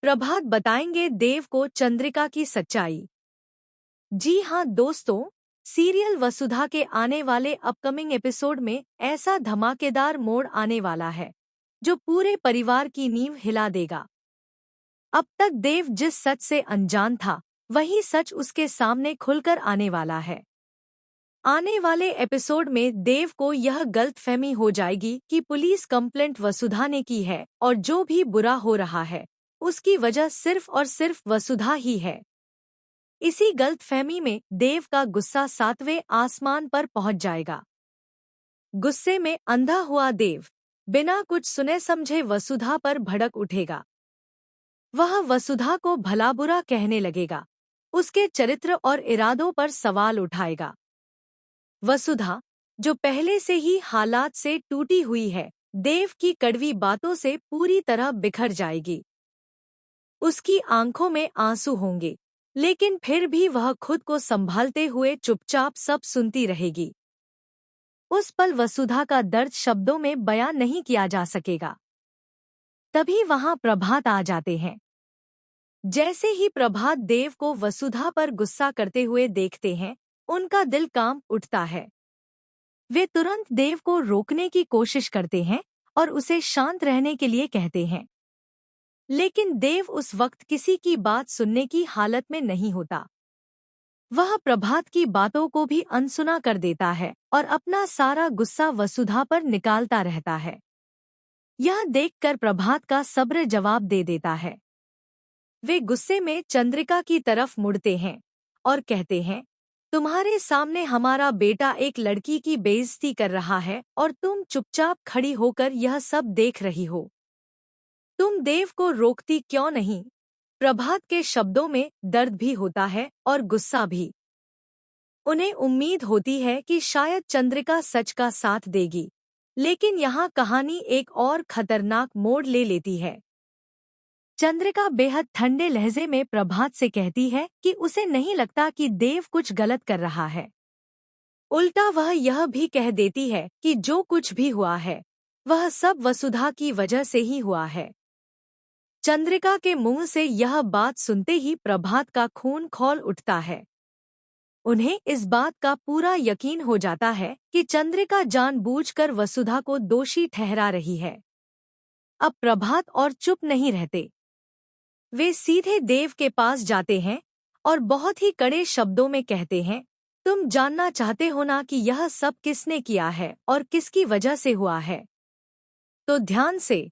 प्रभात बताएंगे देव को चंद्रिका की सच्चाई। जी हाँ दोस्तों, सीरियल वसुधा के आने वाले अपकमिंग एपिसोड में ऐसा धमाकेदार मोड़ आने वाला है जो पूरे परिवार की नींव हिला देगा। अब तक देव जिस सच से अनजान था, वही सच उसके सामने खुलकर आने वाला है। आने वाले एपिसोड में देव को यह गलतफहमी हो जाएगी कि पुलिस कंप्लेंट वसुधा ने की है और जो भी बुरा हो रहा है उसकी वजह सिर्फ और सिर्फ वसुधा ही है। इसी गलतफहमी में देव का गुस्सा 7वें आसमान पर पहुंच जाएगा। गुस्से में अंधा हुआ देव बिना कुछ सुने समझे वसुधा पर भड़क उठेगा। वह वसुधा को भला बुरा कहने लगेगा, उसके चरित्र और इरादों पर सवाल उठाएगा। वसुधा, जो पहले से ही हालात से टूटी हुई है, देव की कड़वी बातों से पूरी तरह बिखर जाएगी। उसकी आंखों में आंसू होंगे, लेकिन फिर भी वह खुद को संभालते हुए चुपचाप सब सुनती रहेगी। उस पल वसुधा का दर्द शब्दों में बयां नहीं किया जा सकेगा। तभी वहां प्रभात आ जाते हैं। जैसे ही प्रभात देव को वसुधा पर गुस्सा करते हुए देखते हैं, उनका दिल कांप उठता है। वे तुरंत देव को रोकने की कोशिश करते हैं और उसे शांत रहने के लिए कहते हैं, लेकिन देव उस वक्त किसी की बात सुनने की हालत में नहीं होता। वह प्रभात की बातों को भी अनसुना कर देता है और अपना सारा गुस्सा वसुधा पर निकालता रहता है। यह देखकर प्रभात का सब्र जवाब दे देता है। वे गुस्से में चंद्रिका की तरफ मुड़ते हैं और कहते हैं, तुम्हारे सामने हमारा बेटा एक लड़की की बेइज्जती कर रहा है और तुम चुपचाप खड़ी होकर यह सब देख रही हो। तुम देव को रोकती क्यों नहीं? प्रभात के शब्दों में दर्द भी होता है और गुस्सा भी। उन्हें उम्मीद होती है कि शायद चंद्रिका सच का साथ देगी, लेकिन यहाँ कहानी एक और खतरनाक मोड़ ले लेती है। चंद्रिका बेहद ठंडे लहजे में प्रभात से कहती है कि उसे नहीं लगता कि देव कुछ गलत कर रहा है। उल्टा वह यह भी कह देती है कि जो कुछ भी हुआ है वह सब वसुधा की वजह से ही हुआ है। चंद्रिका के मुंह से यह बात सुनते ही प्रभात का खून खौल उठता है। उन्हें इस बात का पूरा यकीन हो जाता है कि चंद्रिका जानबूझकर वसुधा को दोषी ठहरा रही है। अब प्रभात और चुप नहीं रहते। वे सीधे देव के पास जाते हैं और बहुत ही कड़े शब्दों में कहते हैं, तुम जानना चाहते हो ना कि यह सब किसने किया है और किसकी वजह से हुआ है? तो ध्यान से